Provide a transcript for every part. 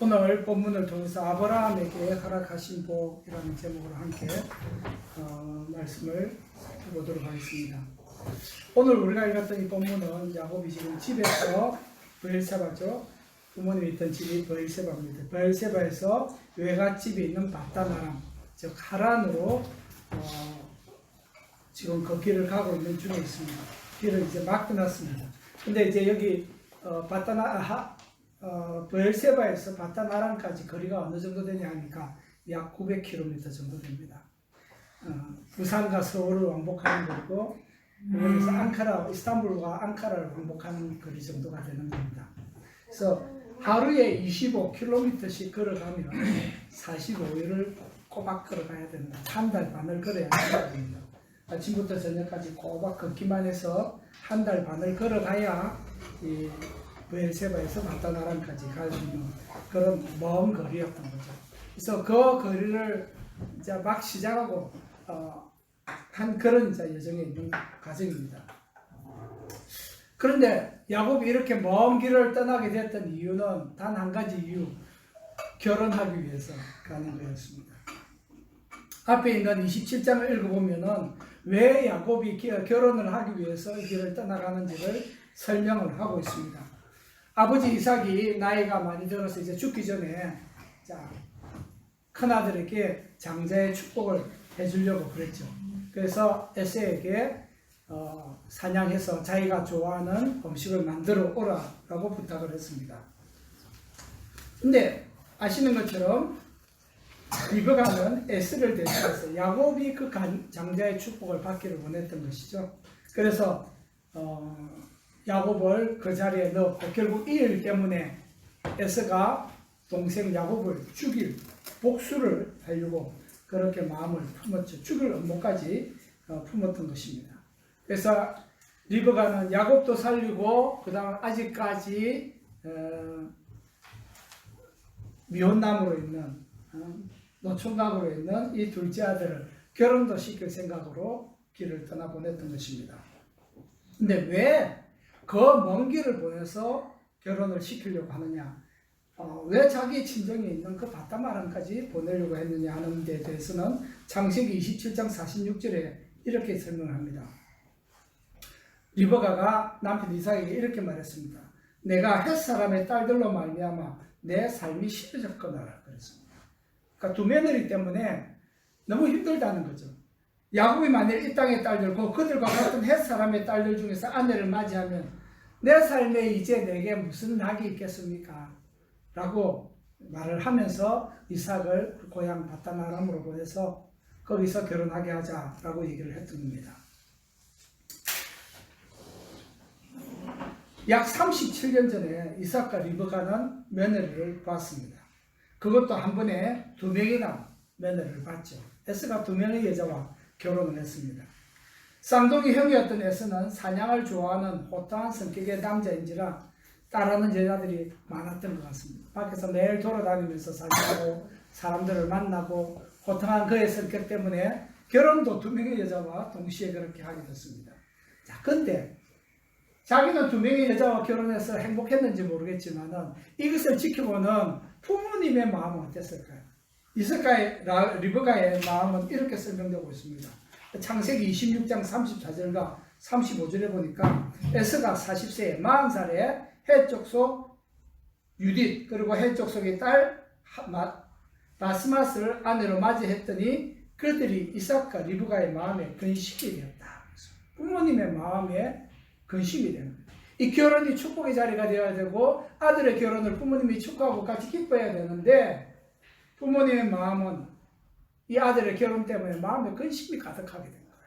오늘 본문을 통해서 아브라함에게 허락하신 복이라는 제목으로 함께 말씀을 해보도록 하겠습니다. 오늘 우리가 읽었던 이 본문은 야곱이 지금 집에서 브엘세바죠. 부모님이 있던 집이 브엘세바입니다. 브엘세바에서 외갓집이 있는 바다나람, 즉 하란으로 지금 그 길을 가고 있는 중에 있습니다. 길을 이제 막 떠났습니다. 근데 이제 여기 브엘세바에서 바다나람까지 거리가 어느 정도 되냐 하니까 약 900km 정도 됩니다. 부산과 서울을 왕복하는 거고, 여기서 이스탄불과 앙카라를 왕복하는 거리 정도가 되는 겁니다. 그래서 하루에 25km씩 걸어가면 45일을 꼬박 걸어가야 된다. 한 달 반을 걸어야 됩니다. 아침부터 저녁까지 꼬박 걷기만 해서 한 달 반을 걸어가야 이 브엘세바에서 바다나람까지 갈 수 있는 그런 먼 거리였던 거죠. 그래서 그 거리를 이제 막 시작하고 한 그런 이제 여정에 있는 과정입니다. 그런데 야곱이 이렇게 먼 길을 떠나게 됐던 이유는 단 한 가지 이유, 결혼하기 위해서 가는 거였습니다. 앞에 있는 27장을 읽어보면은 왜 야곱이 결혼을 하기 위해서 이 길을 떠나가는지를 설명을 하고 있습니다. 아버지 이삭이 나이가 많이 들어서 이제 죽기 전에 큰아들에게 장자의 축복을 해주려고 그랬죠. 그래서 에세에게 사냥해서 자기가 좋아하는 음식을 만들어 오라라고 부탁을 했습니다. 근데 아시는 것처럼 리브가는 에스를 대신해서 야곱이 그 장자의 축복을 받기를 원했던 것이죠. 그래서 야곱을 그 자리에 넣고 결국 이 일 때문에 에서가 동생 야곱을 죽일 복수를 하려고 그렇게 마음을 품었죠. 죽일 음모까지 품었던 것입니다. 그래서 리브가는 야곱도 살리고 그 다음 아직까지 미혼남으로 있는 노총각으로 있는 이 둘째 아들을 결혼도 시킬 생각으로 길을 떠나보냈던 것입니다. 근데 왜 그 먼 길을 보내서 결혼을 시키려고 하느냐, 왜 자기 친정에 있는 그 바다나람까지 보내려고 했느냐 하는 데 대해서는 창세기 27장 46절에 이렇게 설명을 합니다. 리브가가 남편 이삭에게 이렇게 말했습니다. 내가 햇사람의 딸들로 말미암아 내 삶이 싫어졌거나 그랬습니다. 그러니까 두 며느리 때문에 너무 힘들다는 거죠. 야곱이 만일 이 땅의 딸들, 그들과 같은 햇사람의 딸들 중에서 아내를 맞이하면 내 삶에 이제 내게 무슨 낙이 있겠습니까? 라고 말을 하면서 이삭을 그 고향 바다나람으로 보내서 거기서 결혼하게 하자라고 얘기를 했던 겁니다. 약 37년 전에 이삭과 리브가는 며느리를 봤습니다. 그것도 한 번에 2명이나 며느리를 봤죠. 에스가 2명의 여자와 결혼을 했습니다. 쌍둥이 형이었던 에스는 사냥을 좋아하는 호탕한 성격의 남자인지라 따르는 여자들이 많았던 것 같습니다. 밖에서 매일 돌아다니면서 사냥하고 사람들을 만나고 호탕한 그의 성격 때문에 결혼도 2명의 여자와 동시에 그렇게 하게 됐습니다. 자, 근데 자기는 2명의 여자와 결혼해서 행복했는지 모르겠지만은 이것을 지켜보는 부모님의 마음은 어땠을까요? 리브가의 마음은 이렇게 설명되고 있습니다. 창세기 26장 34절과 35절에 보니까 에스가 40세에 40살에 헷 족속 유딧 그리고 헷 족속의 딸 바스맛을 아내로 맞이했더니 그들이 이삭과 리브가의 마음에 근심이 되었다. 부모님의 마음에 근심이 되는 거예요. 이 결혼이 축복의 자리가 되어야 되고 아들의 결혼을 부모님이 축하하고 같이 기뻐해야 되는데 부모님의 마음은 이 아들의 결혼 때문에 마음에 근심이 가득하게 된 거예요.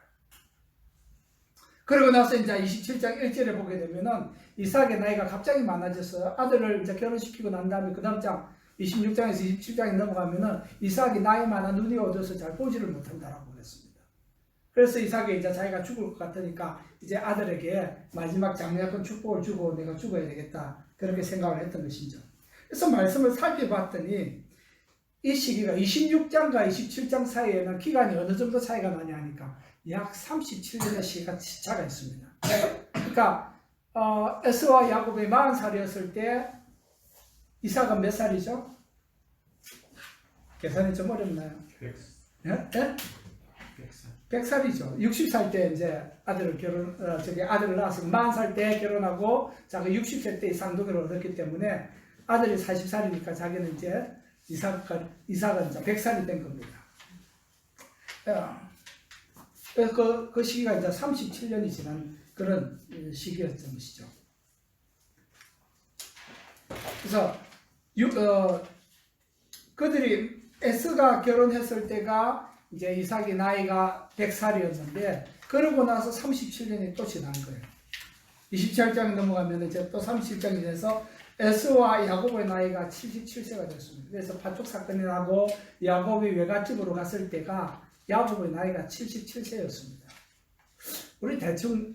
그러고 나서 이제 27장 1절에 보게 되면은 이삭의 나이가 갑자기 많아져서 아들을 이제 결혼시키고 난 다음에 그 다음 장 26장에서 27장에 넘어가면은 이삭이 나이 많아 눈이 어두워서 잘 보지를 못한다라고 그랬습니다. 그래서 이삭이 이제 자기가 죽을 것 같으니까 이제 아들에게 마지막 장려권 축복을 주고 내가 죽어야 되겠다 그렇게 생각을 했던 것이죠. 그래서 말씀을 살펴봤더니 이 시기가 26장과 27장 사이에는 기간이 어느 정도 차이가 나냐 하니까 약 37년의 시차가 있습니다. 그러니까 에스와 야곱이 40살이었을 때 이삭은 몇 살이죠? 계산이 좀 어렵나요? 예? 예? 100살. 100살이죠. 60살 때 이제 아들을 낳았으면 40살 때 결혼하고 자기 60세 때 쌍둥이를 얻었기 때문에 아들이 40살이니까 자기는 이제 이삭은 이제 100살이 된 겁니다. 그래서 그 시기가 이제 37년이 지난 그런 시기였던 것이죠. 그래서 그들이 에스가 결혼했을 때가 이제 이삭이 나이가 100살이었는데 그러고 나서 37년이 또 지난 거예요. 27장이 넘어가면 이제 또 37장이 돼서 에스와 야곱의 나이가 77세가 됐습니다. 그래서 파촉 사건이 나고 야곱이 외갓집으로 갔을 때가 야곱의 나이가 77세였습니다. 우리 대충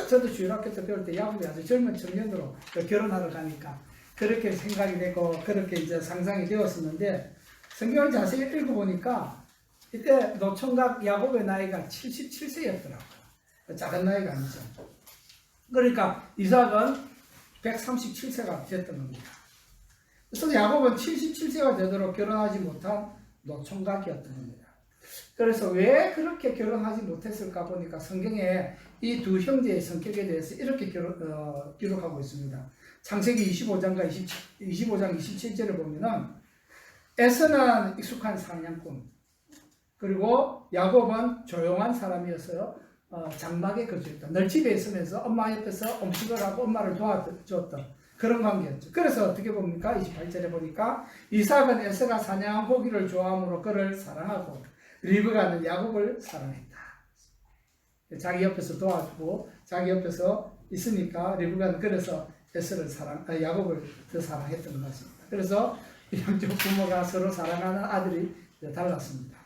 저도 주일학교 때 배울 때 야곱이 아주 젊은 청년으로 결혼하러 가니까 그렇게 생각이 되고 그렇게 이제 상상이 되었었는데 성경을 자세히 읽어보니까 이때 노총각 야곱의 나이가 77세였더라고요. 작은 나이가 아니죠. 그러니까 이삭은 137세가 됐던 겁니다. 그래서 야곱은 77세가 되도록 결혼하지 못한 노총각이었던 겁니다. 그래서 왜 그렇게 결혼하지 못했을까 보니까 성경에 이 두 형제의 성격에 대해서 이렇게 기록하고 있습니다. 창세기 25장 27절을 보면은 에서는 익숙한 사냥꾼, 그리고 야곱은 조용한 사람이어서 장막에 거주했다. 늘 집에 있으면서 엄마 옆에서 음식을 하고 엄마를 도와줬던 그런 관계였죠. 그래서 어떻게 봅니까? 28절에 보니까 이삭은 에서가 사냥한 고기를 좋아하므로 그를 사랑하고 리브가는 야곱을 사랑했다. 자기 옆에서 도와주고 자기 옆에서 있으니까 리브가는 그래서 에서를 야곱을 더 사랑했던 것입니다. 그래서 양쪽 부모가 서로 사랑하는 아들이 달랐습니다.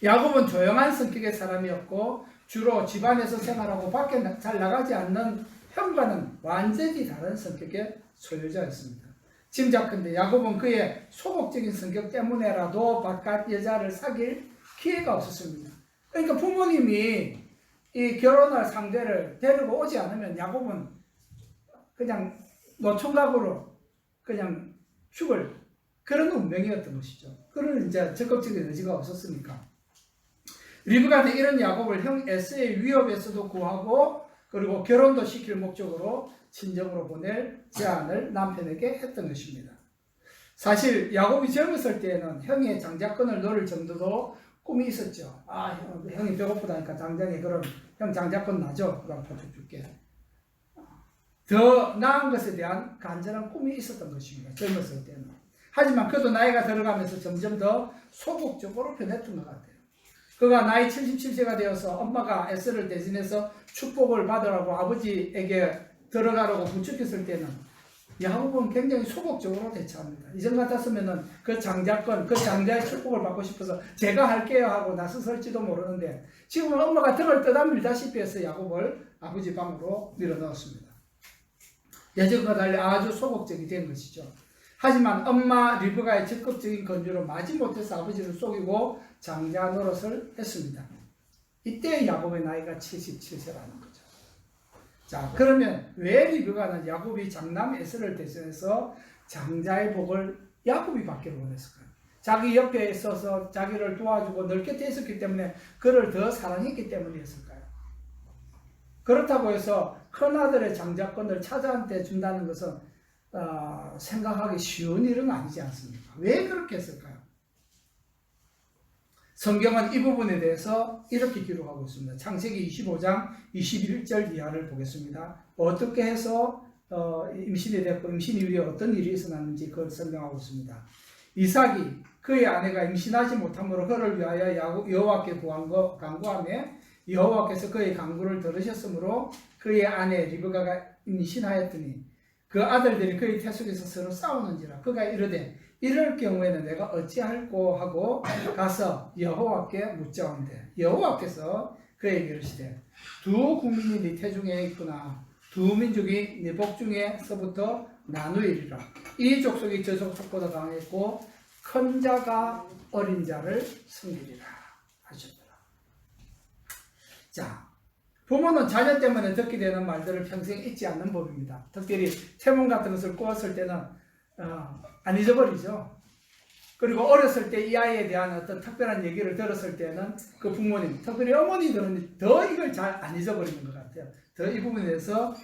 야곱은 조용한 성격의 사람이었고 주로 집안에서 생활하고 밖에 잘 나가지 않는 형과는 완전히 다른 성격의 소유자였습니다. 짐작컨대 야곱은 그의 소극적인 성격 때문에라도 바깥 여자를 사귈 기회가 없었습니다. 그러니까 부모님이 이 결혼할 상대를 데리고 오지 않으면 야곱은 그냥 노총각으로 그냥 죽을 그런 운명이었던 것이죠. 그런 이제 적극적인 의지가 없었으니까. 리브가는 이런 야곱을 형 에서의 위협에서도 구하고 그리고 결혼도 시킬 목적으로 친정으로 보낼 제안을 남편에게 했던 것입니다. 사실 야곱이 젊었을 때에는 형의 장자권을 노릴 정도도 꿈이 있었죠. 형이 배고프다니까 당장에 그럼 형 장자권 나죠. 그럼 포축 줄게. 더 나은 것에 대한 간절한 꿈이 있었던 것입니다. 젊었을 때는. 하지만 그도 나이가 들어가면서 점점 더 소극적으로 변했던 것 같아요. 그가 나이 77세가 되어서 엄마가 에서를 대신해서 축복을 받으라고 아버지에게 들어가라고 부축했을 때는 야곱은 굉장히 소극적으로 대처합니다. 이전 같았으면은 그 장자권, 그 장자의 축복을 받고 싶어서 제가 할게요 하고 나섰을지도 모르는데 지금은 엄마가 등을 떠담밀다시피 해서 야곱을 아버지 방으로 밀어넣었습니다. 예전과 달리 아주 소극적이 된 것이죠. 하지만 엄마 리브가의 적극적인 권유로 마지못해서 아버지를 속이고 장자 노릇을 했습니다. 이때 야곱의 나이가 77세라는 거죠. 자, 그러면 왜 리브가는 야곱이 장남 에서를 대신해서 장자의 복을 야곱이 받기를 원했을까요? 자기 옆에 있어서 자기를 도와주고 늘 곁에 있었기 때문에 그를 더 사랑했기 때문이었을까요? 그렇다고 해서 큰아들의 장자권을 차자한테 준다는 것은 생각하기 쉬운 일은 아니지 않습니까? 왜 그렇게 했을까요? 성경은 이 부분에 대해서 이렇게 기록하고 있습니다. 창세기 25장 21절 이하를 보겠습니다. 어떻게 해서 임신이 됐고 임신 이후에 어떤 일이 일어났는지 그걸 설명하고 있습니다. 이삭이 그의 아내가 임신하지 못함으로 그를 위하여 여호와께 간구하며 여호와께서 그의 간구를 들으셨으므로 그의 아내 리브가가 임신하였더니 그 아들들이 그의 태속에서 서로 싸우는지라 그가 이르되 이럴 경우에는 내가 어찌할꼬 하고 가서 여호와께 묻자온대 여호와께서 그에게 이르시되 두 국민이 네 태중에 있구나 두 민족이 네 복중에서부터 나누이리라 이 족속이 저 족속보다 강했고 큰 자가 어린 자를 섬기리라 하셨더라. 자, 부모는 자녀 때문에 듣게 되는 말들을 평생 잊지 않는 법입니다. 특별히 태몽 같은 것을 꾸었을 때는 안 잊어버리죠. 그리고 어렸을 때 이 아이에 대한 어떤 특별한 얘기를 들었을 때는 그 부모님, 특별히 어머니들은 더 이걸 잘 안 잊어버리는 것 같아요. 더 이 부분에 대해서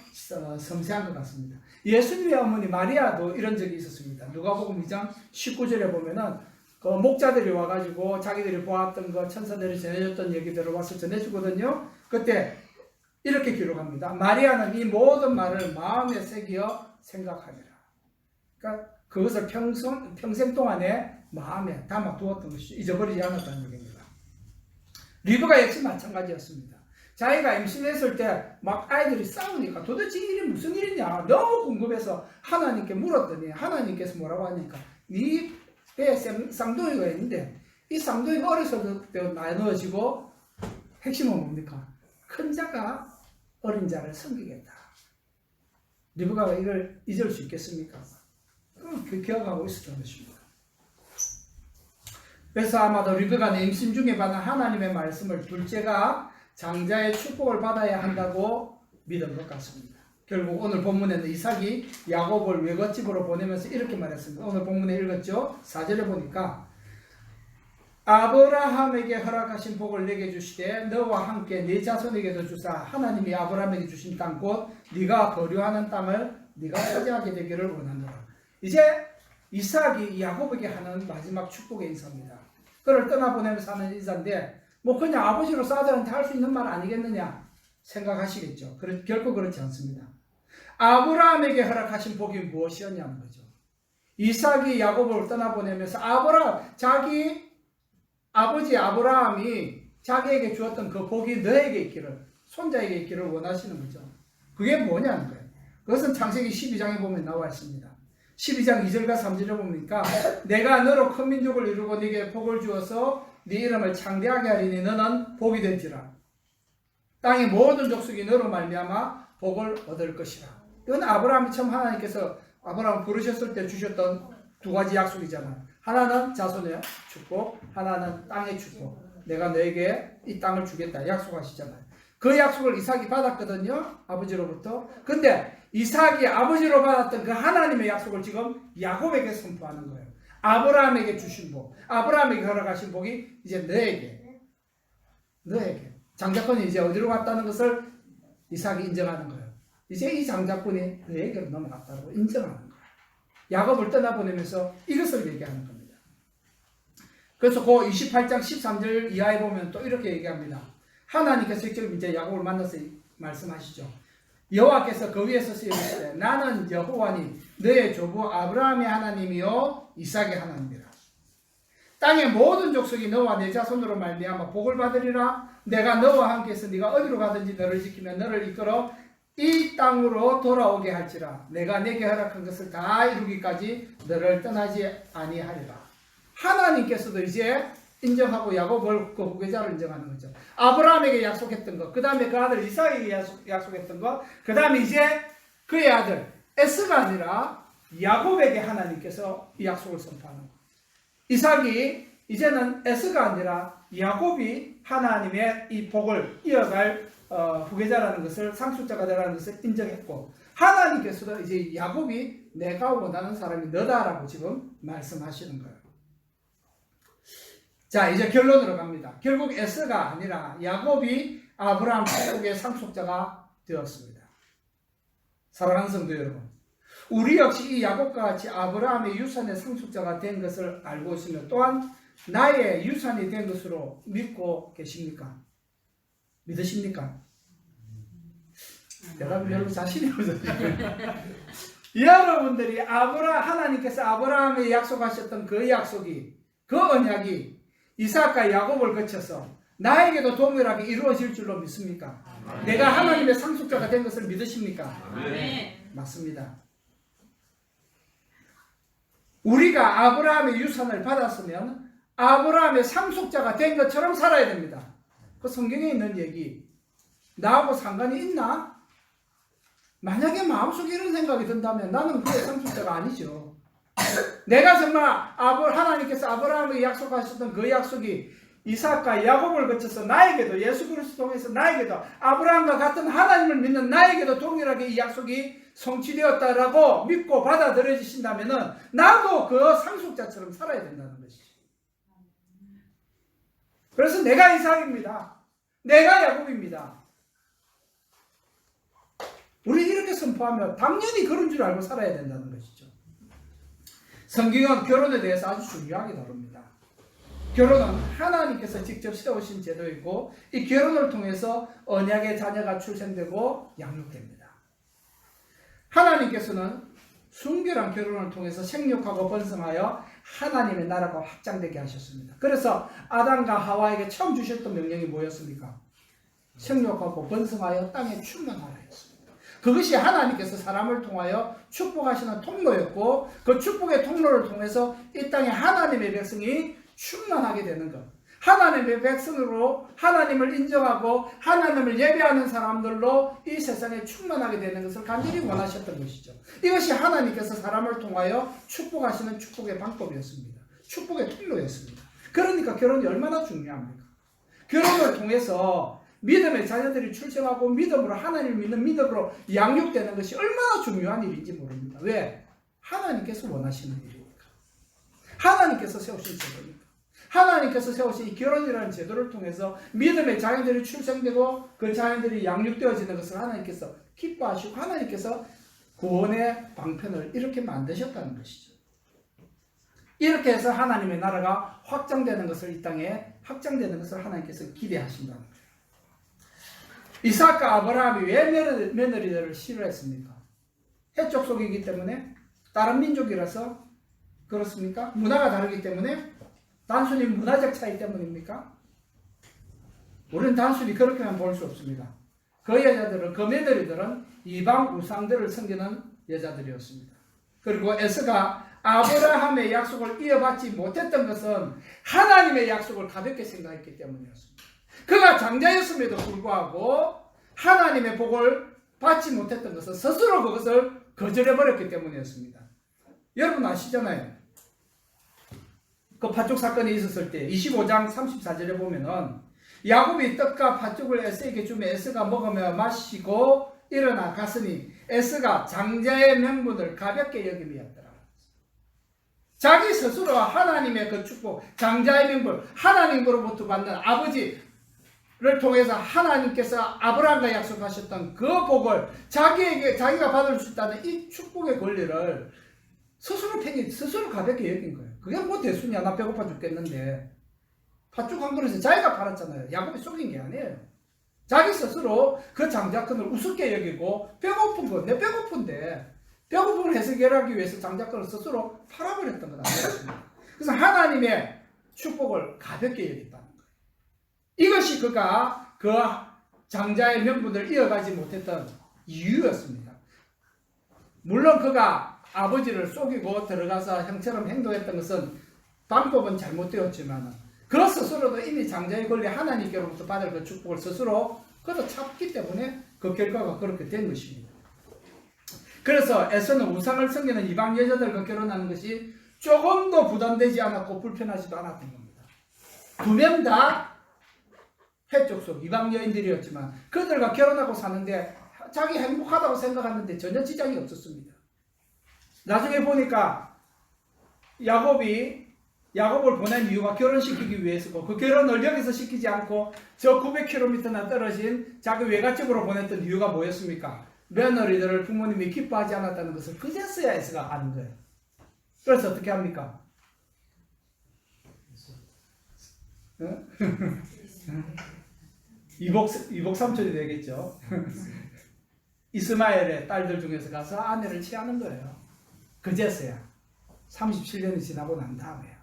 섬세한 것 같습니다. 예수님의 어머니 마리아도 이런 적이 있었습니다. 누가복음 2장 19절에 보면은 그 목자들이 와가지고 자기들이 보았던 거 천사들이 전해줬던 얘기들을 와서 전해주거든요. 그때 이렇게 기록합니다. 마리아는 이 모든 말을 마음에 새기어 생각하니라. 그러니까 그것을 평생 동안에 마음에 담아두었던 것이 잊어버리지 않았다는 얘기입니다. 리브가 역시 마찬가지였습니다. 자기가 임신했을 때 막 아이들이 싸우니까 도대체 일이 무슨 일이냐 너무 궁금해서 하나님께 물었더니 하나님께서 뭐라고 하니까 네 배에 쌍둥이가 있는데 이 쌍둥이가 어렸을 때 나누어지고 핵심은 뭡니까? 큰 자가 어린 자를 섬기겠다. 리브가가 이걸 잊을 수 있겠습니까? 그 기억하고 있었던 것입니다. 그래서 아마도 리브가는 임신 중에 받은 하나님의 말씀을 둘째가 장자의 축복을 받아야 한다고 믿은 것 같습니다. 결국 오늘 본문에는 이삭이 야곱을 외갓집으로 보내면서 이렇게 말했습니다. 오늘 본문에 읽었죠? 4절에 보니까 아브라함에게 허락하신 복을 내게 주시되 너와 함께 네 자손에게도 주사 하나님이 아브라함에게 주신 땅 곧 네가 거류하는 땅을 네가 차지하게 되기를 원하노라. 이제 이삭이 야곱에게 하는 마지막 축복의 인사입니다. 그를 떠나보내면서 하는 인사인데 뭐 그냥 아버지로서 아들한테 할 수 있는 말 아니겠느냐 생각하시겠죠. 결코 그렇지 않습니다. 아브라함에게 허락하신 복이 무엇이었냐는 거죠. 이삭이 야곱을 떠나보내면서 자기 아버지 아브라함이 자기에게 주었던 그 복이 너에게 있기를, 손자에게 있기를 원하시는 거죠. 그게 뭐냐는 거예요. 그것은 창세기 12장에 보면 나와 있습니다. 12장 2절과 3절에 보니까 내가 너로 큰 민족을 이루고 네게 복을 주어서 네 이름을 창대하게 하리니 너는 복이 될지라. 땅의 모든 족속이 너로 말미암아 복을 얻을 것이라. 이건 아브라함이 처음 하나님께서 아브라함을 부르셨을 때 주셨던 두 가지 약속이잖아요. 하나는 자손의 축복, 하나는 땅의 축복. 내가 너에게 이 땅을 주겠다 약속하시잖아요. 그 약속을 이삭이 받았거든요. 아버지로부터. 근데 이삭이 아버지로 받았던 그 하나님의 약속을 지금 야곱에게 선포하는 거예요. 아브라함에게 주신 복, 아브라함에게 허락하신 복이 이제 너에게. 장자권이 이제 어디로 갔다는 것을 이삭이 인정하는 거예요. 이제 이 장자권이 너에게로 넘어갔다고 인정하는 거예요. 야곱을 떠나보내면서 이것을 얘기하는 겁니다. 그래서 그 28장 13절 이하에 보면 또 이렇게 얘기합니다. 하나님께서 직접 이제 야곱을 만나서 말씀하시죠. 여호와께서 그 위에 서서 이르시되 나는 여호와니 너의 조부 아브라함의 하나님이요 이삭의 하나님이라. 땅의 모든 족속이 너와 내 자손으로 말미암아 복을 받으리라. 내가 너와 함께해서 네가 어디로 가든지 너를 지키며 너를 이끌어 이 땅으로 돌아오게 할지라. 내가 내게 허락한 것을 다 이루기까지 너를 떠나지 아니하리라. 하나님께서도 이제 인정하고 야곱을 그 후계자로 인정하는 거죠. 아브라함에게 약속했던 것, 그 다음에 그 아들 이삭에게 약속했던 것, 그 다음에 이제 그의 아들 에스가 아니라 야곱에게 하나님께서 이 약속을 선포하는 것. 이삭이 이제는 에스가 아니라 야곱이 하나님의 이 복을 이어갈 후계자라는 것을, 상속자가 되라는 것을 인정했고, 하나님께서도 이제 야곱이 내가 원하는 사람이 너다라고 지금 말씀하시는 거예요. 자, 이제 결론으로 갑니다. 결국 에서가 아니라 야곱이 아브라함 축복의 상속자가 되었습니다. 사랑하는 성도 여러분, 우리 역시 이 야곱과 같이 아브라함의 유산의 상속자가 된 것을 알고 있으며 또한 나의 유산이 된 것으로 믿고 계십니까? 믿으십니까? 대답이 별로 자신이 없어요. 여러분들이 하나님께서 아브라함에 약속하셨던 그 약속이, 그 언약이 이삭과 야곱을 거쳐서 나에게도 동일하게 이루어질 줄로 믿습니까? 내가 하나님의 상속자가 된 것을 믿으십니까? 맞습니다. 우리가 아브라함의 유산을 받았으면 아브라함의 상속자가 된 것처럼 살아야 됩니다. 그 성경에 있는 얘기 나하고 상관이 있나? 만약에 마음속에 이런 생각이 든다면 나는 그의 상속자가 아니죠. 내가 정말 하나님께서 아브라함에게 약속하셨던 그 약속이 이삭과 야곱을 거쳐서 나에게도, 예수 그리스도 통해서 나에게도, 아브라함과 같은 하나님을 믿는 나에게도 동일하게 이 약속이 성취되었다라고 믿고 받아들여지신다면 나도 그 상속자처럼 살아야 된다는 것이죠. 그래서 내가 이삭입니다. 내가 야곱입니다. 우리 이렇게 선포하면 당연히 그런 줄 알고 살아야 된다는 것이죠. 성경은 결혼에 대해서 아주 중요하게 다룹니다. 결혼은 하나님께서 직접 세우신 제도이고 이 결혼을 통해서 언약의 자녀가 출생되고 양육됩니다. 하나님께서는 순결한 결혼을 통해서 생육하고 번성하여 하나님의 나라가 확장되게 하셨습니다. 그래서 아담과 하와에게 처음 주셨던 명령이 뭐였습니까? 생육하고 번성하여 땅에 충만하라였습니다. 그것이 하나님께서 사람을 통하여 축복하시는 통로였고 그 축복의 통로를 통해서 이 땅에 하나님의 백성이 충만하게 되는 것. 하나님의 백성으로 하나님을 인정하고 하나님을 예배하는 사람들로 이 세상에 충만하게 되는 것을 간절히 원하셨던 것이죠. 이것이 하나님께서 사람을 통하여 축복하시는 축복의 방법이었습니다. 축복의 통로였습니다. 그러니까 결혼이 얼마나 중요합니까? 결혼을 통해서 믿음의 자녀들이 출생하고 믿음으로 하나님을 믿는 믿음으로 양육되는 것이 얼마나 중요한 일인지 모릅니다. 왜? 하나님께서 원하시는 일이니까. 하나님께서 세우신 제도니까. 하나님께서 세우신 이 결혼이라는 제도를 통해서 믿음의 자녀들이 출생되고 그 자녀들이 양육되어지는 것을 하나님께서 기뻐하시고 하나님께서 구원의 방편을 이렇게 만드셨다는 것이죠. 이렇게 해서 하나님의 나라가 확장되는 것을 이 땅에 확장되는 것을 하나님께서 기대하신다는 거예요. 이삭과 아브라함이 왜 며느리들을 싫어했습니까? 해족 속이기 때문에? 다른 민족이라서? 그렇습니까? 문화가 다르기 때문에? 단순히 문화적 차이 때문입니까? 우리는 단순히 그렇게만 볼 수 없습니다. 그 여자들은, 그 며느리들은 이방 우상들을 섬기는 여자들이었습니다. 그리고 에서가 아브라함의 약속을 이어받지 못했던 것은 하나님의 약속을 가볍게 생각했기 때문이었습니다. 그가 장자였음에도 불구하고 하나님의 복을 받지 못했던 것은 스스로 그것을 거절해버렸기 때문이었습니다. 여러분 아시잖아요. 그 팥죽 사건이 있었을 때 25장 34절에 보면은 야곱이 떡과 팥죽을 에서에게 주며 에서가 먹으며 마시고 일어나 갔으니 에서가 장자의 명분을 가볍게 여김이었더라. 자기 스스로 하나님의 그 축복, 장자의 명분, 하나님으로부터 받는 아버지를 통해서 하나님께서 아브라함과 약속하셨던 그 복을 자기가 받을 수 있다는 이 축복의 권리를 스스로 가볍게 여긴 거예요. 그게 뭐 대수냐, 나 배고파 죽겠는데. 팥죽 한 그릇에 자기가 팔았잖아요. 야곱이 속인 게 아니에요. 자기 스스로 그 장자권을 우습게 여기고 배고픈 거, 내 배고픈데 배고픔을 해결하기 위해서 장자권을 스스로 팔아버렸던 것 아니겠습니까? 그래서 하나님의 축복을 가볍게 여겼다는 거예요. 이것이 그가 그 장자의 명분을 이어가지 못했던 이유였습니다. 물론 그가 아버지를 속이고 들어가서 형처럼 행동했던 것은 방법은 잘못되었지만 그 스스로도 이미 장자의 권리 하나님께로부터 받을 그 축복을 스스로 그도 찾기 때문에 그 결과가 그렇게 된 것입니다. 그래서 에서는 우상을 섬기는 이방 여자들과 결혼하는 것이 조금도 부담되지 않았고 불편하지도 않았던 겁니다. 두 명 다 해족 속 이방 여인들이었지만 그들과 결혼하고 사는데 자기 행복하다고 생각하는데 전혀 지장이 없었습니다. 나중에 보니까 야곱을 보낸 이유가 결혼시키기 위해서고 그 결혼을 여기서 시키지 않고 저 900km나 떨어진 자기 외가집으로 보냈던 이유가 뭐였습니까? 며느리들을 부모님이 기뻐하지 않았다는 것을 그제서야 에서가 아는 거예요. 그래서 어떻게 합니까? 이복 삼촌이 되겠죠. 이스마엘의 딸들 중에서 가서 아내를 취하는 거예요. 그제서야 37년이 지나고 난 다음에야.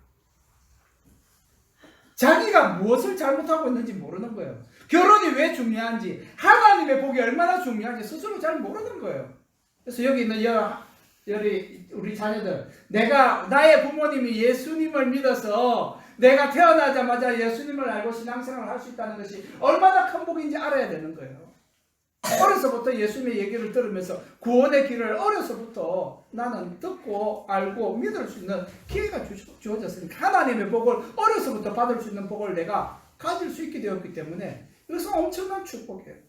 자기가 무엇을 잘못하고 있는지 모르는 거예요. 결혼이 왜 중요한지, 하나님의 복이 얼마나 중요한지 스스로 잘 모르는 거예요. 그래서 여기 있는 우리 자녀들, 나의 부모님이 예수님을 믿어서 내가 태어나자마자 예수님을 알고 신앙생활을 할 수 있다는 것이 얼마나 큰 복인지 알아야 되는 거예요. 어려서부터 예수님의 얘기를 들으면서 구원의 길을 어려서부터 나는 듣고 알고 믿을 수 있는 기회가 주어졌으니까 하나님의 복을 어려서부터 받을 수 있는 복을 내가 가질 수 있기 때문에 이것은 엄청난 축복이에요. 그래서 하나님의 복을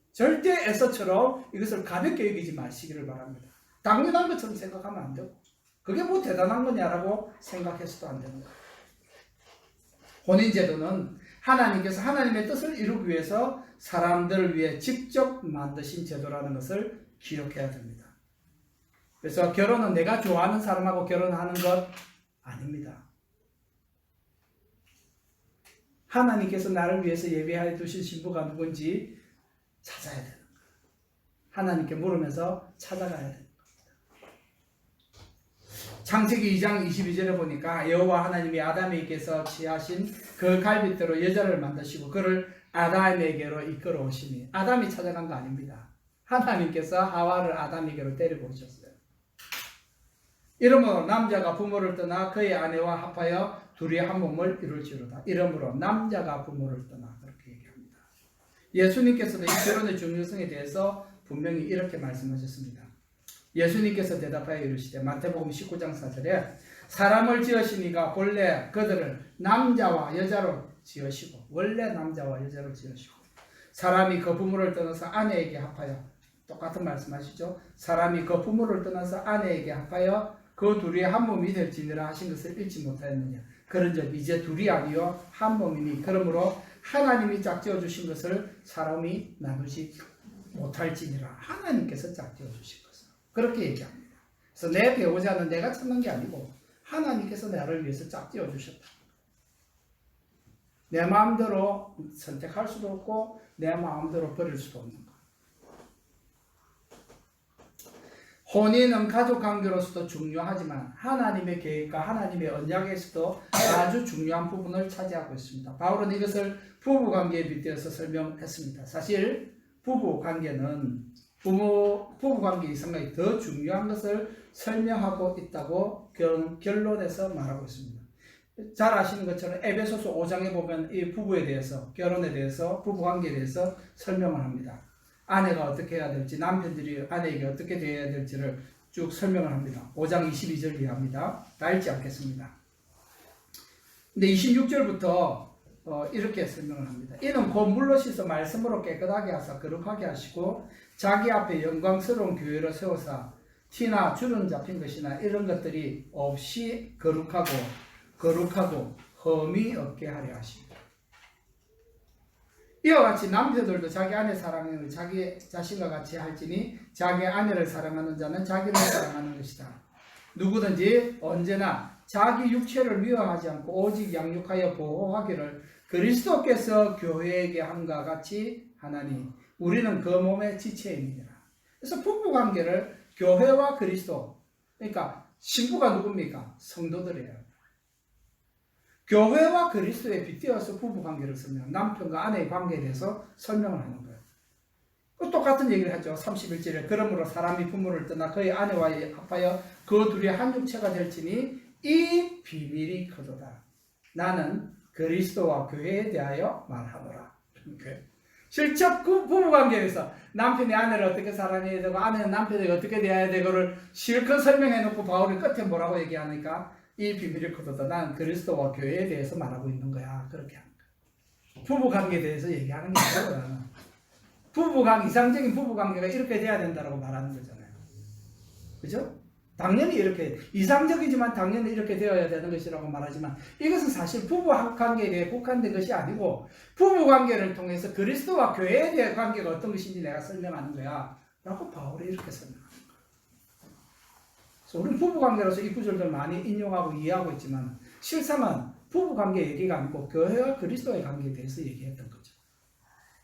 받을 수 있는 축복을 내가 가질 수 있기 때문에 하나님의 복을 어려서부터 받을 수 있는 복을 내가 가질 수 있기 때문에 이것은 엄청난 축복이에요. 그래서 하나님의 복을 받을 수 있는 축복을 내가 가질 수 있기 때문에 절대 에서처럼 이것을 가볍게 여기지 마시기를 바랍니다. 당연한 것처럼 생각하면 안 되고 그게 뭐 대단한 거냐라고 생각해서도 안 되는 거예요. 혼인제도는 하나님께서 하나님의 뜻을 이루기 위해서 사람들을 위해 직접 만드신 제도라는 것을 기억해야 됩니다. 그래서 결혼은 내가 좋아하는 사람하고 결혼하는 것 아닙니다. 하나님께서 나를 위해서 예비하여 두신 신부가 누군지 찾아야 되는 거예요. 하나님께 물으면서 찾아가야 되는 겁니다. 창세기 2장 22절에 보니까 여호와 하나님이 아담에게서 취하신 그 갈빗대로 여자를 만드시고 그를 아담에게로 이끌어 오시니 아담이 찾아간 거 아닙니다. 하나님께서 하와를 아담에게로 데리고 오셨어요. 이러므로 남자가 부모를 떠나 그의 아내와 합하여 둘이 한 몸을 이룰지로다. 이러므로 남자가 부모를 떠나 그렇게 얘기합니다. 예수님께서도 이 결혼의 중요성에 대해서 분명히 이렇게 말씀하셨습니다. 예수님께서 대답하여 이르시되 마태복음 19장 4절에 사람을 지으시니가 본래 그들을 남자와 여자로 지으시고 원래 남자와 여자로 지으시고 사람이 그 부모를 떠나서 아내에게 합하여 똑같은 말씀하시죠. 사람이 그 부모를 떠나서 아내에게 합하여 그 둘이 한 몸이 될지니라 하신 것을 잊지 못하였느냐. 그런즉 이제 둘이 아니요 한 몸이니 그러므로 하나님이 짝지어 주신 것을 사람이 나누지 못할지니라. 하나님께서 짝지어 주신 것을 그렇게 얘기합니다. 그래서 내 배우자는 내가 찾는 게 아니고 하나님께서 나를 위해서 짝지어 주셨다. 내 마음대로 선택할 수도 없고 내 마음대로 버릴 수도 없는 것. 혼인은 가족관계로서도 중요하지만 하나님의 계획과 하나님의 언약에서도 아주 중요한 부분을 차지하고 있습니다. 바울은 이것을 부부관계에 빗대어서 설명했습니다. 사실 부부관계는 부부관계 이상의 더 중요한 것을 설명하고 있다고 결론에서 말하고 있습니다. 잘 아시는 것처럼 에베소서 5장에 보면 이 부부에 대해서 결혼에 대해서 부부관계에 대해서 설명을 합니다. 아내가 어떻게 해야 될지 남편들이 아내에게 어떻게 대해야 될지를 쭉 설명을 합니다. 5장 22절 이하입니다. 다 읽지 않겠습니다. 근데 26절부터 이렇게 설명을 합니다. 이는 곧 물로 씻어 말씀으로 깨끗하게 하사 거룩하게 하시고 자기 앞에 영광스러운 교회를 세우사 티나 주름 잡힌 것이나 이런 것들이 없이 거룩하고 흠이 없게 하려 하십니다. 이와 같이 남편들도 자기 아내 사랑을 자기 자신과 같이 할지니 자기 아내를 사랑하는 자는 자기를 사랑하는 것이다. 누구든지 언제나 자기 육체를 미워하지 않고 오직 양육하여 보호하기를 그리스도께서 교회에게 함과 같이 하나니 우리는 그 몸의 지체입니다. 그래서 부부관계를 교회와 그리스도, 그러니까 신부가 누굽니까? 성도들이에요. 교회와 그리스도에 빗대어서 부부관계를 설명, 남편과 아내의 관계에 대해서 설명을 하는 거예요. 똑같은 얘기를 하죠. 31절에 그러므로 사람이 부모를 떠나 그의 아내와 합하여 그 둘이 한 육체가 될지니 이 비밀이 크도다. 나는 그리스도와 교회에 대하여 말하노라. 실적 그 부부관계에서 남편이 아내를 어떻게 사랑해야 되고 아내는 남편에게 어떻게 대해야 되고를 실컷 설명해 놓고 바울이 끝에 뭐라고 얘기하니까 이 비밀이 크도다. 나는 그리스도와 교회에 대해서 말하고 있는 거야. 그렇게 하는 거야. 부부관계에 대해서 얘기하는 게 아니고요. 이상적인 부부관계가 이렇게 돼야 된다고 말하는 거잖아요. 그죠? 당연히 이렇게 이상적이지만 당연히 이렇게 되어야 되는 것이라고 말하지만 이것은 사실 부부관계에 대해 국한된 것이 아니고 부부관계를 통해서 그리스도와 교회에 대한 관계가 어떤 것인지 내가 설명하는 거야 라고 바울이 이렇게 설명합니다. 그래서 우리는 부부관계로서 이 구절들 많이 인용하고 이해하고 있지만 실상은 부부관계 얘기가 아니고 교회와 그리스도의 관계에 대해서 얘기했던 거죠.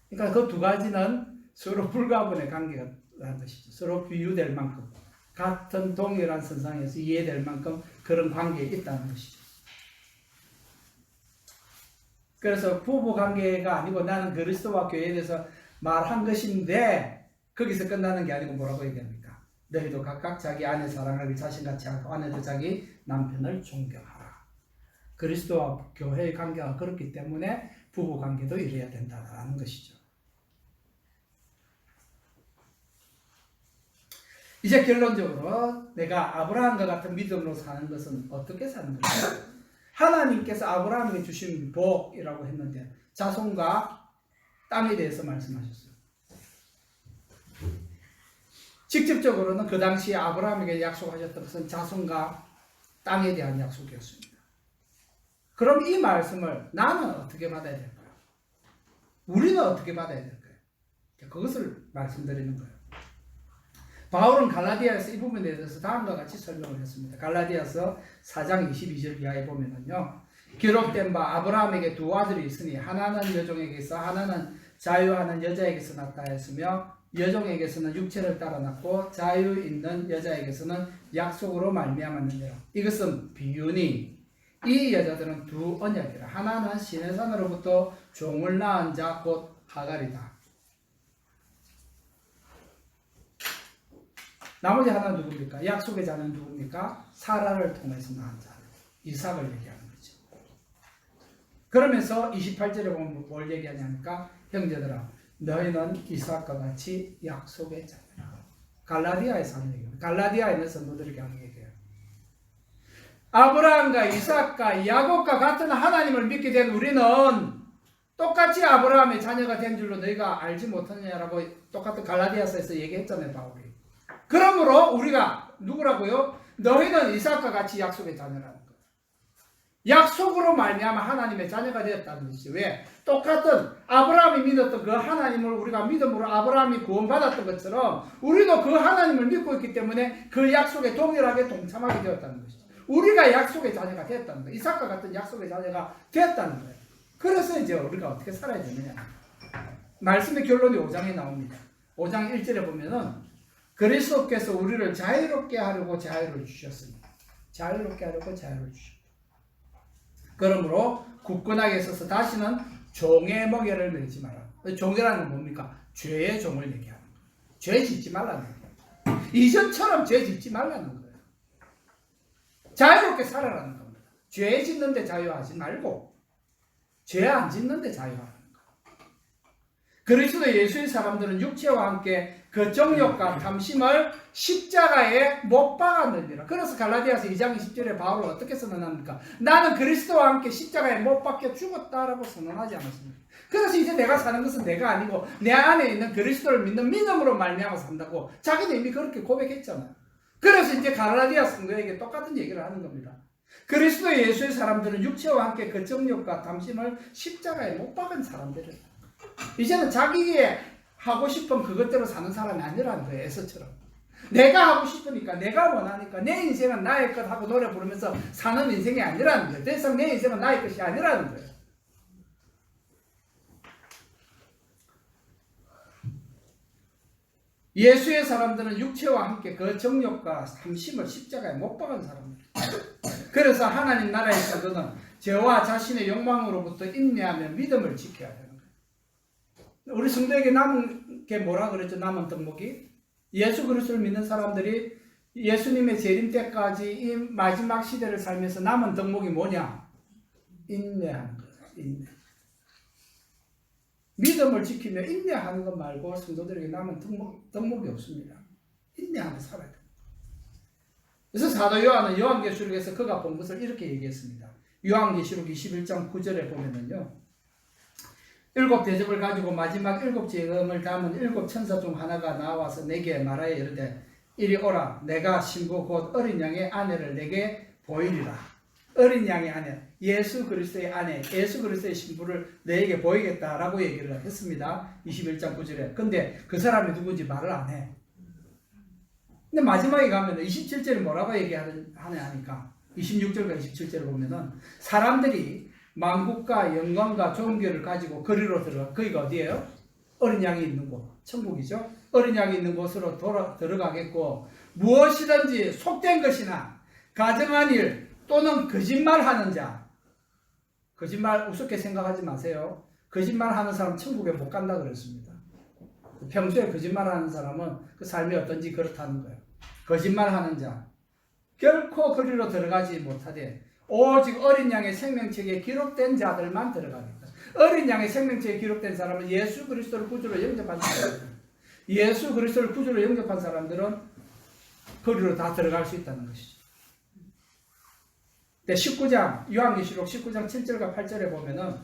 그러니까 그 두 가지는 서로 불가분의 관계라는 것이죠. 서로 비유될 만큼 같은 동일한 선상에서 이해될 만큼 그런 관계에 있다는 것이죠. 그래서 부부관계가 아니고 나는 그리스도와 교회에 대해서 말한 것인데 거기서 끝나는 게 아니고 뭐라고 얘기합니까? 너희도 각각 자기 아내 사랑하기 자신같이 하고 아내도 자기 남편을 존경하라. 그리스도와 교회의 관계가 그렇기 때문에 부부관계도 이래야 된다는 것이죠. 이제 결론적으로 내가 아브라함과 같은 믿음으로 사는 것은 어떻게 사는 것인가? 하나님께서 아브라함에게 주신 복이라고 했는데 자손과 땅에 대해서 말씀하셨어요. 직접적으로는 그 당시에 아브라함에게 약속하셨던 것은 자손과 땅에 대한 약속이었습니다. 그럼 이 말씀을 나는 어떻게 받아야 될까요? 우리는 어떻게 받아야 될까요? 그것을 말씀드리는 거예요. 바울은 갈라디아에서 이 부분에 대해서 다음과 같이 설명을 했습니다. 갈라디아서 4장 22절 이하에 보면은요, 기록된 바 아브라함에게 두 아들이 있으니 하나는 여종에게서 하나는 자유하는 여자에게서 났다 했으며 여종에게서는 육체를 따라 났고 자유 있는 여자에게서는 약속으로 말미암았느니라. 이것은 비유니 이 여자들은 두 언약이라. 하나는 시내산으로부터 종을 낳은 자 곧 하갈이다. 나머지 하나는 누굽니까? 약속의 자는 누굽니까? 사라를 통해서 낳은 자, 이삭을 얘기하는 거죠. 그러면서 28절에 보면 뭘 얘기하냐니까 형제들아 너희는 이삭과 같이 약속의 자녀라. 갈라디아에서 하는 얘기입니다. 갈라디아에 있는 성도들에게 하는 얘기예요. 아브라함과 이삭과 야곱과 같은 하나님을 믿게 된 우리는 똑같이 아브라함의 자녀가 된 줄로 너희가 알지 못하느냐라고 똑같은 갈라디아서에서 얘기했잖아요, 바울이. 그러므로 우리가 누구라고요? 너희는 이삭과 같이 약속의 자녀라는 거예요. 약속으로 말미암아 하나님의 자녀가 되었다는 것이죠. 왜? 똑같은 아브라함이 믿었던 그 하나님을 우리가 믿음으로 아브라함이 구원받았던 것처럼 우리도 그 하나님을 믿고 있기 때문에 그 약속에 동일하게 동참하게 되었다는 것이죠. 우리가 약속의 자녀가 되었다는 거예요. 이삭과 같은 약속의 자녀가 되었다는 거예요. 그래서 이제 우리가 어떻게 살아야 되느냐. 말씀의 결론이 5장에 나옵니다. 5장 1절에 보면은 그리스도께서 우리를 자유롭게 하려고 자유를 주셨습니다. 자유롭게 하려고 자유를 주셨습니다. 그러므로 굳건하게 서서 다시는 종의 멍에를 매지 마라. 종이라는 건 뭡니까? 죄의 종을 얘기하는 거예요. 죄 짓지 말라는 거예요. 이전처럼 죄 짓지 말라는 거예요. 자유롭게 살아라는 겁니다. 죄 짓는데 자유하지 말고 죄 안 짓는데 자유하라는 거예요. 그리스도 예수의 사람들은 육체와 함께 그 정욕과 탐심을 십자가에 못 박았느니라. 그래서 갈라디아서 2장 20절에 바울은 어떻게 선언합니까? 나는 그리스도와 함께 십자가에 못 박혀 죽었다라고 선언하지 않았습니까? 그래서 이제 내가 사는 것은 내가 아니고 내 안에 있는 그리스도를 믿는 믿음으로 말미암아 산다고 자기도 이미 그렇게 고백했잖아요. 그래서 이제 갈라디아 성도에게 똑같은 얘기를 하는 겁니다. 그리스도 예수의 사람들은 육체와 함께 그 정욕과 탐심을 십자가에 못 박은 사람들이에요. 이제는 자기의 하고 싶은 그것대로 사는 사람이 아니라는 거예요. 에서처럼. 내가 하고 싶으니까 내가 원하니까 내 인생은 나의 것 하고 노래 부르면서 사는 인생이 아니라는 거예요. 더 이상 내 인생은 나의 것이 아니라는 거예요. 예수의 사람들은 육체와 함께 그 정욕과 탐심을 십자가에 못 박은 사람들이에요. 그래서 하나님 나라의 사도는 죄와 자신의 욕망으로부터 인내하며 믿음을 지켜야 되는 거예요. 우리 성도에게 남은 게 뭐라 그랬죠? 남은 덕목이? 예수 그리스도를 믿는 사람들이 예수님의 재림 때까지 이 마지막 시대를 살면서 남은 덕목이 뭐냐? 인내하는 거예요. 인내. 믿음을 지키며 인내하는 것 말고 성도들에게 남은 덕목이 없습니다. 인내하며 살아야 돼요. 그래서 사도 요한은 요한계시록에서 그가 본 것을 이렇게 얘기했습니다. 요한계시록 21장 9절에 보면은요. 7 대접을 가지고 마지막 7 재금을 담은 7 천사 중 하나가 나와서 내게 말하여 이르되 이리 오라 내가 신부 곧 어린 양의 아내를 내게 보이리라. 어린 양의 아내, 예수 그리스도의 아내, 예수 그리스도의 신부를 너에게 보이겠다라고 얘기를 했습니다. 21장 9절에. 근데 그 사람이 누군지 말을 안 해. 근데 마지막에 가면 27절에 뭐라고 얘기하냐 하니까 26절과 27절을 보면은 사람들이 만국과 영광과 존귀를 가지고 거리로 들어가. 거기가 어디예요? 어린 양이 있는 곳. 천국이죠. 어린 양이 있는 곳으로 들어가겠고 무엇이든지 속된 것이나 가정한 일 또는 거짓말하는 자. 거짓말 우습게 생각하지 마세요. 거짓말하는 사람 천국에 못 간다 그랬습니다. 평소에 거짓말하는 사람은 그 삶이 어떤지 그렇다는 거예요. 거짓말하는 자. 결코 거리로 들어가지 못하되 오직 어린 양의 생명책에 기록된 자들만 들어가겠다. 어린 양의 생명책에 기록된 사람은 예수 그리스도를 구주로 영접한 사람들. 예수 그리스도를 구주로 영접한 사람들은 거리로 다 들어갈 수 있다는 것이죠. 19장, 요한계시록 19장 7절과 8절에 보면은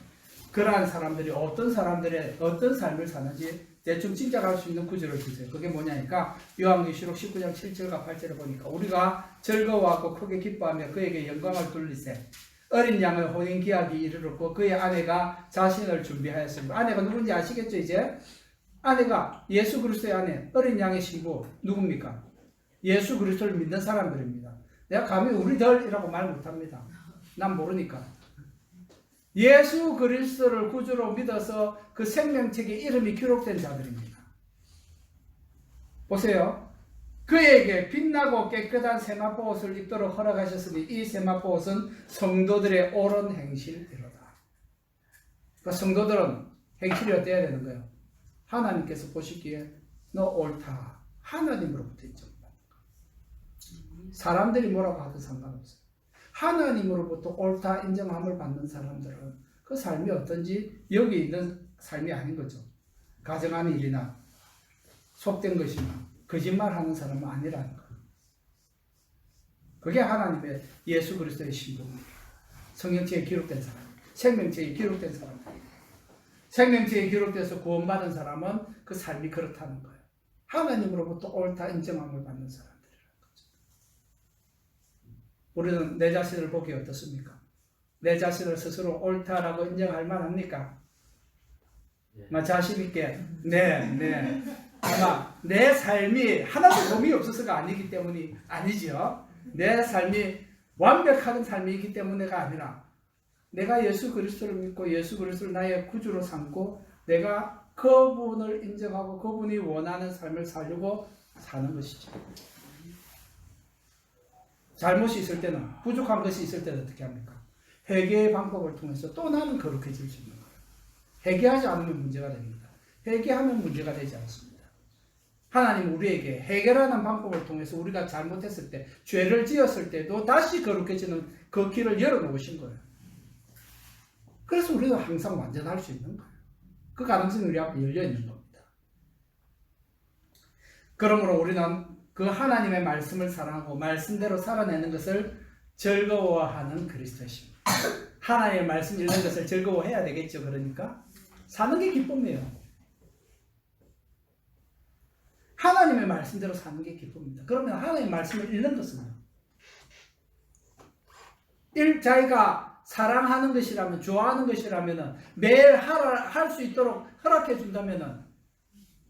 그러한 사람들이 어떤 삶을 사는지 대충 짐작할 수 있는 구절을 주세요. 그게 뭐냐니까 요한계시록 19장 7절과 8절을 보니까 우리가 즐거워하고 크게 기뻐하며 그에게 영광을 돌리세. 어린 양을 혼인 기약이 이르렀고 그의 아내가 자신을 준비하였습니다. 아내가 누군지 아시겠죠 이제? 아내가 예수 그리스도의 아내, 어린 양의 신부 누굽니까? 예수 그리스도를 믿는 사람들입니다. 내가 감히 우리들이라고 말 못합니다. 난 모르니까. 예수 그리스도를 구주로 믿어서 그 생명책에 이름이 기록된 자들입니다. 보세요. 그에게 빛나고 깨끗한 세마포옷을 입도록 허락하셨으니 이 세마포옷은 성도들의 옳은 행실이로다. 그러니까 성도들은 행실이 어때야 되는 거예요? 하나님께서 보시기에 너 옳다. 하나님으로부터 인정받는 거. 사람들이 뭐라고 하든 상관없어요. 하나님으로부터 옳다 인정함을 받는 사람들은 그 삶이 어떤지 여기 있는 삶이 아닌 거죠. 가정하는 일이나 속된 것이나 거짓말하는 사람은 아니라는 거예요. 그게 하나님의 예수 그리스도의 신부입니다. 성경책에 기록된 사람, 생명책에 기록된 사람. 생명책에 기록돼서 구원받은 사람은 그 삶이 그렇다는 거예요. 하나님으로부터 옳다 인정함을 받는 사람들이라는 거죠. 우리는 내 자신을 보기에 어떻습니까? 내 자신을 스스로 옳다라고 인정할 만합니까? 자신 있게 네. 아마 내 삶이 하나도 범위 없어서가 아니기 때문이 아니지요. 내 삶이 완벽한 삶이기 때문에가 아니라 내가 예수 그리스도를 믿고 예수 그리스도를 나의 구주로 삼고 내가 그분을 인정하고 그분이 원하는 삶을 살려고 사는 것이죠. 잘못이 있을 때는, 부족한 것이 있을 때는 어떻게 합니까? 회개의 방법을 통해서 또 나는 거룩해질 수 있는 거예요. 회개하지 않으면 문제가 됩니다. 회개하면 문제가 되지 않습니다. 하나님 우리에게 해결하는 방법을 통해서 우리가 잘못했을 때, 죄를 지었을 때도 다시 거룩해지는 그 길을 열어놓으신 거예요. 그래서 우리도 항상 완전할 수 있는 거예요. 그 가능성이 우리 앞에 열려 있는 겁니다. 그러므로 우리는 그 하나님의 말씀을 사랑하고 말씀대로 살아내는 것을 즐거워하는 그리스도십니다. 하나님의 말씀 읽는 것을 즐거워해야 되겠죠. 그러니까 사는 게 기쁨이에요. 하나님의 말씀대로 사는 게 기쁨입니다. 그러면 하나님의 말씀을 읽는 것은요. 자기가 사랑하는 것이라면, 좋아하는 것이라면 매일 할 수 있도록 허락해 준다면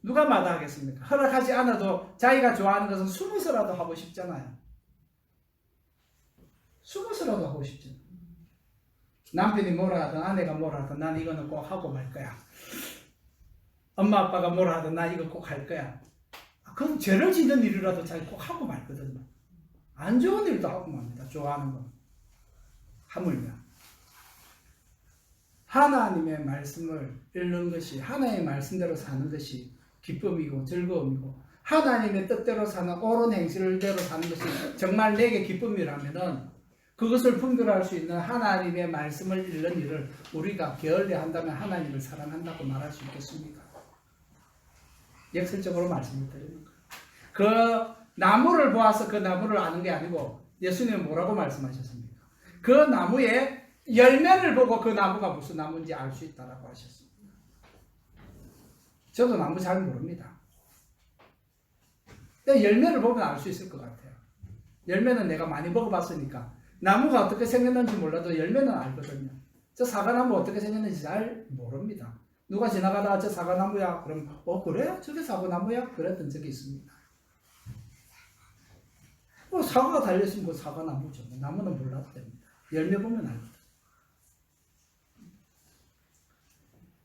누가 마다하겠습니까? 허락하지 않아도 자기가 좋아하는 것은 숨어서라도 하고 싶잖아요. 숨어서라도 하고 싶잖아요. 남편이 뭐라 하든 아내가 뭐라 하든 난 이거는 꼭 하고 말 거야. 엄마 아빠가 뭐라 하든 난 이거 꼭 할 거야. 그건 죄를 짓는 일이라도 자기 꼭 하고 말거든요. 안 좋은 일도 하고 맙니다. 좋아하는 거. 하물며 하나님의 말씀을 읽는 것이, 하나님의 말씀대로 사는 것이 기쁨이고 즐거움이고, 하나님의 뜻대로 사는 옳은 행실대로 사는 것이 정말 내게 기쁨이라면은 그것을 분별할 수 있는 하나님의 말씀을 읽는 일을 우리가 게을리 한다면 하나님을 사랑한다고 말할 수 있겠습니까? 역설적으로 말씀을 드리는 거예요. 그 나무를 보아서 그 나무를 아는 게 아니고 예수님은 뭐라고 말씀하셨습니까? 그 나무에 열매를 보고 그 나무가 무슨 나무인지 알 수 있다라고 하셨습니다. 저도 나무 잘 모릅니다. 열매를 보면 알 수 있을 것 같아요. 열매는 내가 많이 먹어봤으니까 나무가 어떻게 생겼는지 몰라도 열매는 알거든요. 저 사과나무 어떻게 생겼는지 잘 모릅니다. 누가 지나가다가 저 사과나무야? 그럼 그래? 저게 사과나무야? 그랬던 적이 있습니다. 사과가 달려있으면 그 사과나무죠. 나무는 몰라도 됩니다. 열매 보면 알거든요.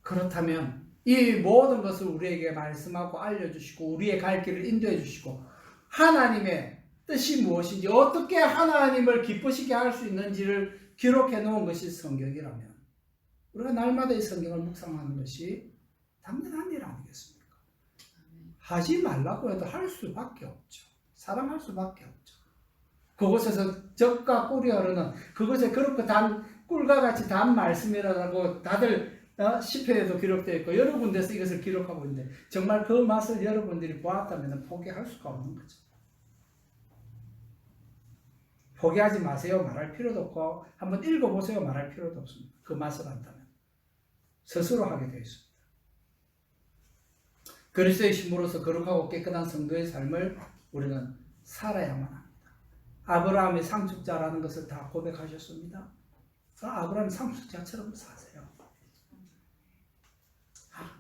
그렇다면 이 모든 것을 우리에게 말씀하고 알려주시고 우리의 갈 길을 인도해 주시고 하나님의 뜻이 무엇인지, 어떻게 하나님을 기쁘시게 할 수 있는지를 기록해 놓은 것이 성경이라면 우리가 날마다 이 성경을 묵상하는 것이 당연한 일 아니겠습니까? 하지 말라고 해도 할 수밖에 없죠. 사랑할 수밖에 없죠. 그곳에서 적과 꿀이 흐르는, 그것에 그렇게 단 꿀과 같이 단 말씀이라고 다들 시편에도 기록되어 있고 여러 군데서 이것을 기록하고 있는데 정말 그 맛을 여러분들이 보았다면 포기할 수가 없는 거죠. 포기하지 마세요 말할 필요도 없고 한번 읽어보세요 말할 필요도 없습니다. 그 맛을 안다면 스스로 하게 되어 있습니다. 그리스도의 신부로서 거룩하고 깨끗한 성도의 삶을 우리는 살아야만 합니다. 아브라함이 상속자라는 것을 다 고백하셨습니다. 아브라함 상속자처럼 사세요.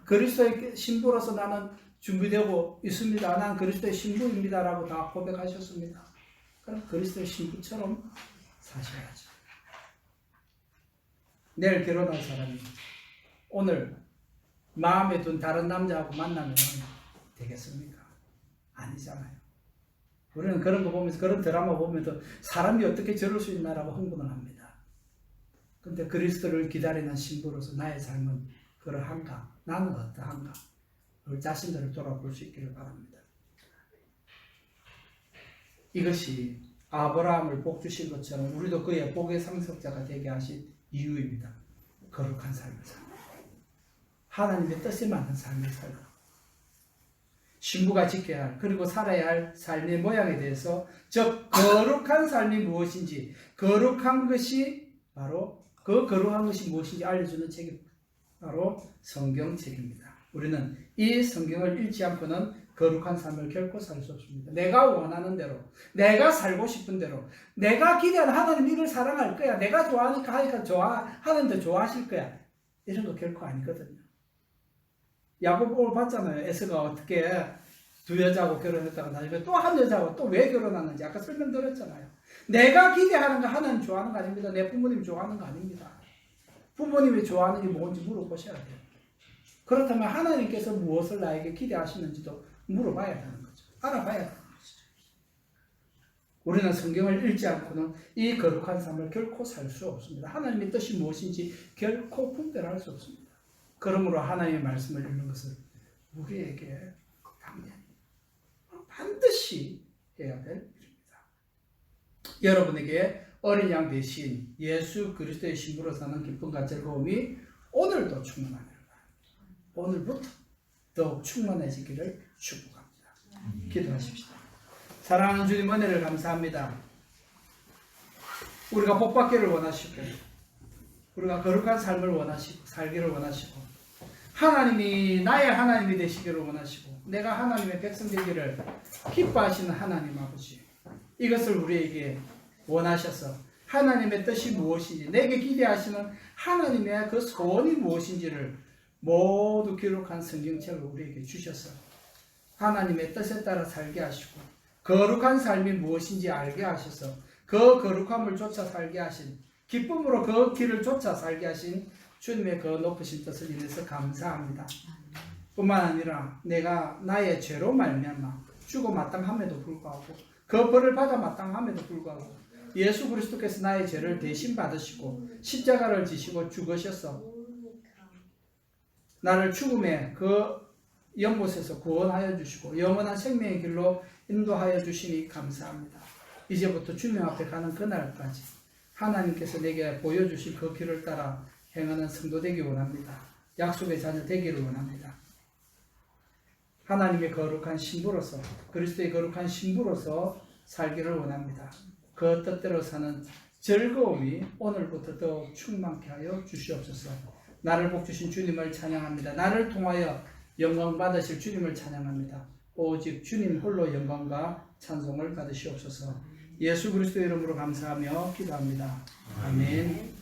그리스도의 신부로서 나는 준비되고 있습니다. 나는 그리스도의 신부입니다라고 다 고백하셨습니다. 그럼 그리스도의 신부처럼 사셔야죠. 내일 결혼할 사람이 오늘 마음에 둔 다른 남자하고 만나면 되겠습니까? 아니잖아요. 우리는 그런 거 보면서, 그런 드라마 보면서 사람이 어떻게 저럴 수 있나라고 흥분을 합니다. 근데 그리스도를 기다리는 신부로서 나의 삶은 그러한가? 나는 어떠한가? 우리 자신들을 돌아볼 수 있기를 바랍니다. 이것이 아브라함을 복 주신 것처럼 우리도 그의 복의 상속자가 되게 하신 이유입니다. 거룩한 삶을 살라. 하나님의 뜻에 맞는 삶을 살라. 신부가 지켜야 할, 그리고 살아야 할 삶의 모양에 대해서, 즉 거룩한 삶이 무엇인지, 거룩한 것이 바로 그 거룩한 것이 무엇인지 알려주는 책이 바로 성경책입니다. 우리는 이 성경을 읽지 않고는 거룩한 삶을 결코 살 수 없습니다. 내가 원하는 대로, 내가 살고 싶은 대로, 내가 기대하는 하나님 이걸 사랑할 거야, 내가 좋아하니까 하나님도 좋아하실 거야, 이런 거 결코 아니거든요. 야곱 오늘 봤잖아요. 에서가 어떻게 두 여자하고 결혼했다가 나중에 또 한 여자하고 또 왜 결혼하는지 아까 설명드렸잖아요. 내가 기대하는 거 하나님 좋아하는 거 아닙니다. 내 부모님 좋아하는 거 아닙니다. 부모님이 좋아하는 게 뭔지 물어보셔야 돼요. 그렇다면 하나님께서 무엇을 나에게 기대하시는지도 물어봐야 되는 거죠. 알아봐야 되는 거죠. 우리는 성경을 읽지 않고는 이 거룩한 삶을 결코 살 수 없습니다. 하나님의 뜻이 무엇인지 결코 분별할 수 없습니다. 그러므로 하나님의 말씀을 읽는 것을 우리에게 당연히 반드시 해야 될 일입니다. 여러분에게 어린 양 대신 예수 그리스도의 신부로 사는 기쁨과 즐거움이 오늘도 충만하기를 바랍니다. 오늘부터 더욱 충만해지기를 축복합니다. 기도하십시다. 사랑하는 주님, 은혜를 감사합니다. 우리가 복받기를 원하시고, 우리가 거룩한 삶을 원하시고, 살기를 원하시고, 하나님이 나의 하나님이 되시기를 원하시고, 내가 하나님의 백성 되기를 기뻐하시는 하나님 아버지, 이것을 우리에게 원하셔서 하나님의 뜻이 무엇인지, 내게 기대하시는 하나님의 그 소원이 무엇인지를 모두 기록한 성경책을 우리에게 주셔서 하나님의 뜻에 따라 살게 하시고, 거룩한 삶이 무엇인지 알게 하셔서 그 거룩함을 쫓아 살게 하신, 기쁨으로 그 길을 쫓아 살게 하신 주님의 그 높으신 뜻을 인해서 감사합니다. 뿐만 아니라 내가 나의 죄로 말미암아 죽어 마땅함에도 불구하고, 그 벌을 받아 마땅함에도 불구하고 예수 그리스도께서 나의 죄를 대신 받으시고 십자가를 지시고 죽으셔서 나를 죽음의 그 연못에서 구원하여 주시고 영원한 생명의 길로 인도하여 주시니 감사합니다. 이제부터 주님 앞에 가는 그날까지 하나님께서 내게 보여주신 그 길을 따라 행하는 성도 되기 원합니다. 약속의 자녀 되기를 원합니다. 하나님의 거룩한 신부로서, 그리스도의 거룩한 신부로서 살기를 원합니다. 그 뜻대로 사는 즐거움이 오늘부터 더욱 충만케 하여 주시옵소서. 나를 복주신 주님을 찬양합니다. 나를 통하여 영광 받으실 주님을 찬양합니다. 오직 주님 홀로 영광과 찬송을 받으시옵소서. 예수 그리스도의 이름으로 감사하며 기도합니다. 아멘.